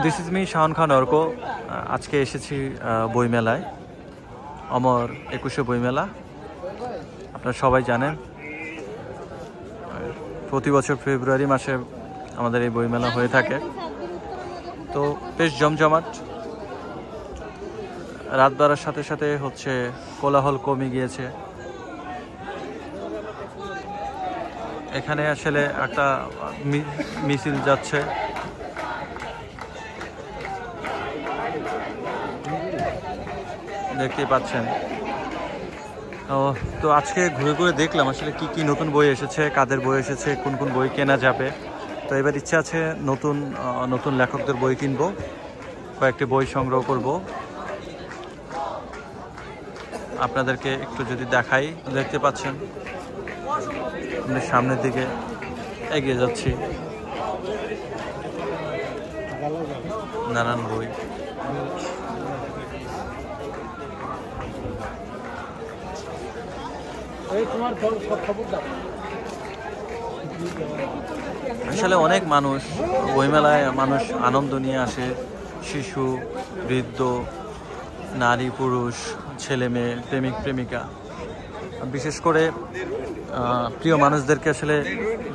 This is me Shaon খান অর্ক। আজকে এসেছি বইমেলায়, অমর 21শে বইমেলা। আপনারা সবাই জানেন প্রতি বছর ফেব্রুয়ারি মাসে আমাদের এই বইমেলা হয়ে থাকে। তো বেশ জমজমাট। রাত বাড়ার সাথে সাথে হচ্ছে কোলাহল কমে গিয়েছে। এখানে আসলে একটা মিছিল যাচ্ছে। দেখতে পাচ্ছেন। তো আজকে ঘুরে ঘুরে দেখলাম আসলে কি কি নতুন বই এসেছে, কাদের বই এসেছে, কোন কোন বই কেনা যাবে। তো এবার ইচ্ছা আছে নতুন নতুন লেখকদের বই কিনবো, কয়েকটি বই সংগ্রহ করব। আপনাদেরকে একটু যদি দেখাই, দেখতে পাচ্ছেন আমরা সামনের দিকে এগিয়ে যাচ্ছি। নানান বই। আসলে অনেক মানুষ বইমেলায়, মানুষ আনন্দ নিয়ে আসে। শিশু, বৃদ্ধ, নারী, পুরুষ, ছেলে মেয়ে, প্রেমিক প্রেমিকা, বিশেষ করে প্রিয় মানুষদেরকে আসলে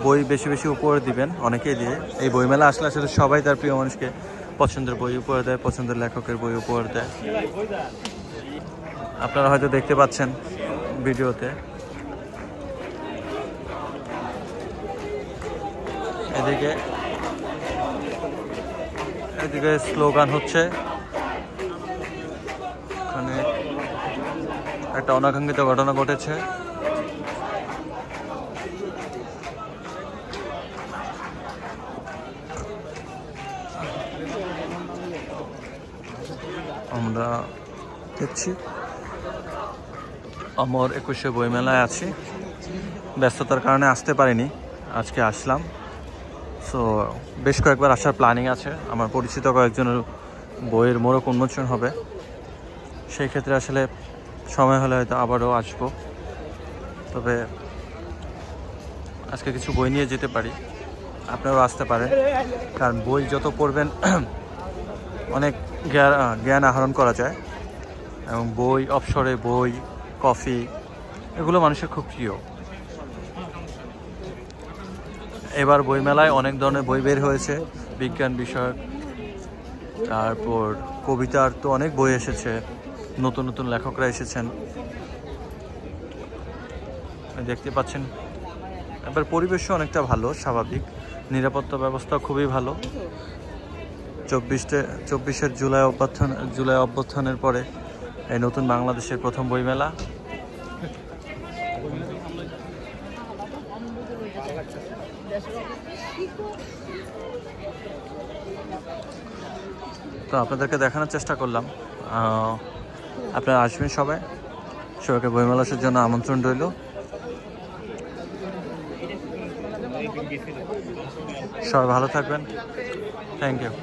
বই বেশি বেশি উপহার দিবেন। অনেকেই দিয়ে এই বইমেলা আসলে আসলে সবাই তার প্রিয় মানুষকে পছন্দের বই উপহার দেয়, পছন্দের লেখকের বই উপহার দেয়। আপনারা হয়তো দেখতে পাচ্ছেন ভিডিওতে। এদিকে স্লোগান হচ্ছে। এখানে একটা অনাকাঙ্ক্ষিত ঘটনা ঘটেছে। আমরা দেখছি অমর 21শে বইমেলায় আছি। ব্যস্ততার কারণে আসতে পারিনি, আজকে আসলাম। সো বেশ কয়েকবার আসার প্ল্যানিং আছে। আমার পরিচিত কয়েকজনের বইয়ের মোড়ক উন্মোচন হবে, সেই ক্ষেত্রে আসলে সময় হলে হয়তো আবারও আসবো। তবে আজকে কিছু বই নিয়ে যেতে পারি, আপনারাও আসতে পারেন। কারণ বই যত পড়বেন অনেক জ্ঞান আহরণ করা যায়। এবং বই, অবসরে বই, কফি, এগুলো মানুষের খুব প্রিয়। এবার বইমেলায় অনেক ধরনের বই বের হয়েছে, বিজ্ঞান বিষয়ক, তারপর কবিতার তো অনেক বই এসেছে, নতুন নতুন লেখকরা এসেছেন, দেখতে পাচ্ছেন। এবার পরিবেশও অনেকটা ভালো, স্বাভাবিক। নিরাপত্তা ব্যবস্থা খুবই ভালো। 24শে জুলাই অভ্যুত্থানের পরে এই নতুন বাংলাদেশের প্রথম বইমেলা। তো আপনাদেরকে দেখানোর চেষ্টা করলাম। আপনারা আসবেন সবাই, সবাইকে বইমেলার জন্য আমন্ত্রণ রইল। সবাই ভালো থাকবেন। Thank you.